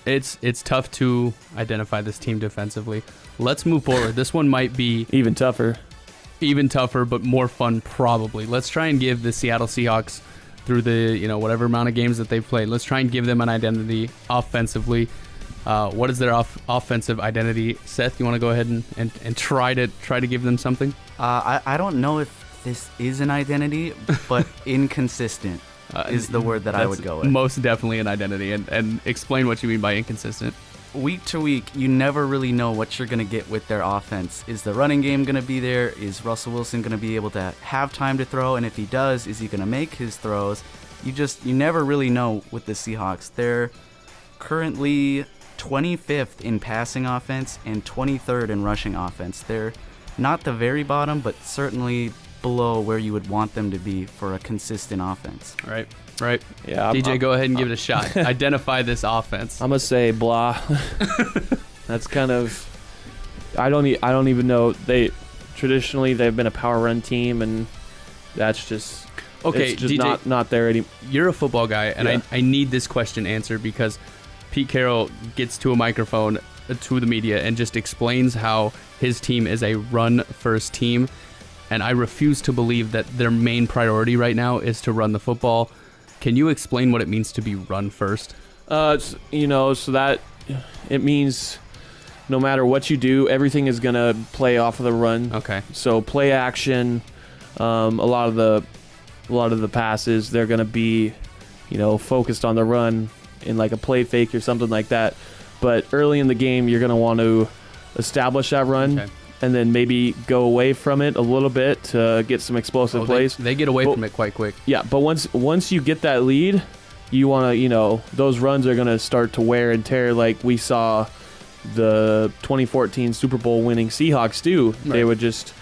It's tough to identify this team defensively. Let's move forward. This one might be Even tougher, but more fun probably. Let's try and give the Seattle Seahawks through the whatever amount of games that they've played. Let's try and give them an identity offensively. What is their offensive identity? Seth, you want to go ahead and try to give them something? I don't know if this is an identity, but inconsistent is the word that I would go with. Most definitely an identity, and explain what you mean by inconsistent. Week to week, you never really know what you're going to get with their offense. Is the running game going to be there? Is Russell Wilson going to be able to have time to throw? And if he does, is he going to make his throws? You never really know with the Seahawks. They're currently 25th in passing offense and 23rd in rushing offense. They're not the very bottom, but certainly below where you would want them to be for a consistent offense. Right. yeah. DJ, go ahead and give it a shot. Identify this offense. I'm gonna say blah. That's kind of. I don't even know. Traditionally they've been a power run team, and that's just okay. It's just DJ, not there anymore. You're a football guy, and Yeah. I need this question answered because Pete Carroll gets to a microphone to the media and just explains how his team is a run-first team, and I refuse to believe that their main priority right now is to run the football. Can you explain what it means to be run first? So that it means no matter what you do, everything is gonna play off of the run. Okay. So play action, a lot of the passes, they're gonna be, focused on the run in like a play fake or something like that. But early in the game, you're gonna want to establish that run. Okay. And then maybe go away from it a little bit to get some explosive plays. They get away from it quite quick. Yeah, but once you get that lead, you want to, those runs are going to start to wear and tear like we saw the 2014 Super Bowl winning Seahawks do. Right. They would just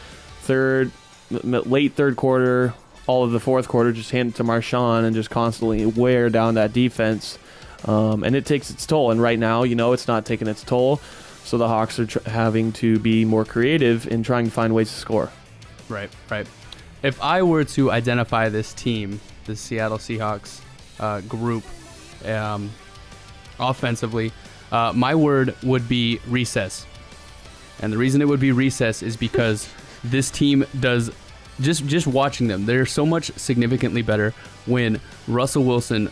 late third quarter, all of the fourth quarter, just hand it to Marshawn and just constantly wear down that defense. And it takes its toll. And right now, it's not taking its toll. So the Hawks are having to be more creative in trying to find ways to score. Right. If I were to identify this team, the Seattle Seahawks group, offensively, my word would be recess. And the reason it would be recess is because this team does, just watching them, they're so much significantly better when Russell Wilson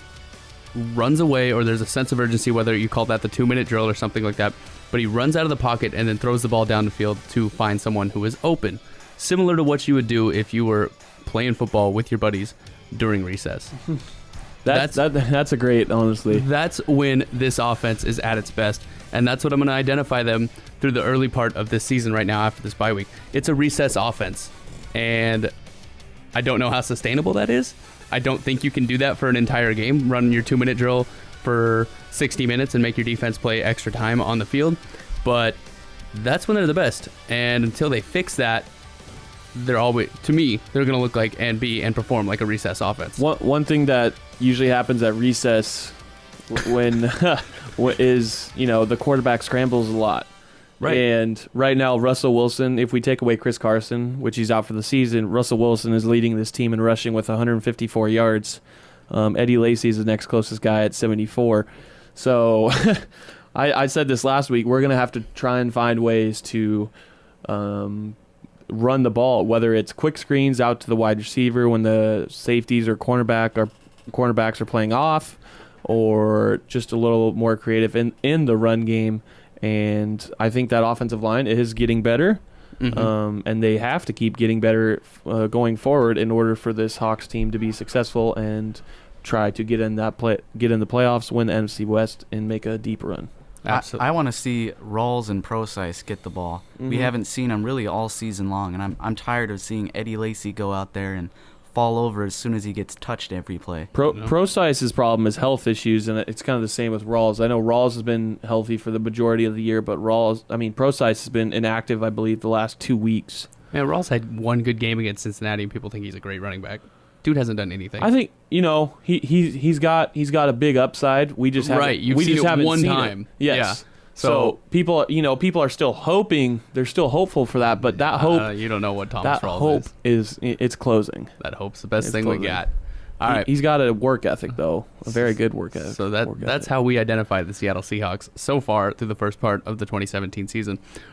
runs away, or there's a sense of urgency, whether you call that the 2-minute drill or something like that. But he runs out of the pocket and then throws the ball down the field to find someone who is open. Similar to what you would do if you were playing football with your buddies during recess. That's a great, honestly. That's when this offense is at its best. And that's what I'm going to identify them through the early part of this season right now after this bye week. It's a recess offense. And I don't know how sustainable that is. I don't think you can do that for an entire game, run your 2-minute drill for 60 minutes and make your defense play extra time on the field. But that's when they're the best. And until they fix that, they're always, to me, they're going to look like and be and perform like a recess offense. One thing that usually happens at recess when is, the quarterback scrambles a lot. Right. And right now, Russell Wilson, if we take away Chris Carson, which he's out for the season, Russell Wilson is leading this team in rushing with 154 yards. Eddie Lacy is the next closest guy at 74. So I said this last week, we're going to have to try and find ways to run the ball, whether it's quick screens out to the wide receiver when the safeties or cornerbacks are playing off, or just a little more creative in the run game. And I think that offensive line is getting better. Mm-hmm. And they have to keep getting better going forward in order for this Hawks team to be successful and try to get in the playoffs, win the NFC West, and make a deep run. Absolutely. I want to see Rawls and Procise get the ball. Mm-hmm. We haven't seen them really all season long, and I'm tired of seeing Eddie Lacy go out there and fall over as soon as he gets touched every play. Procise's problem is health issues, and it's kind of the same with Rawls. I know Rawls has been healthy for the majority of the year, but Procise has been inactive, I believe, the last 2 weeks. Man, Rawls had one good game against Cincinnati, and people think he's a great running back. Dude hasn't done anything. I think he's got a big upside. We just haven't. Right, you've seen it one time. Yes. Yeah. So people are still hoping. They're still hopeful for that, but that hope. You don't know what Thomas Rawls is. It's closing. That hope's the best thing closing. we got. All right. He's got a work ethic, though. A very good work ethic. So that's how we identify the Seattle Seahawks so far through the first part of the 2017 season.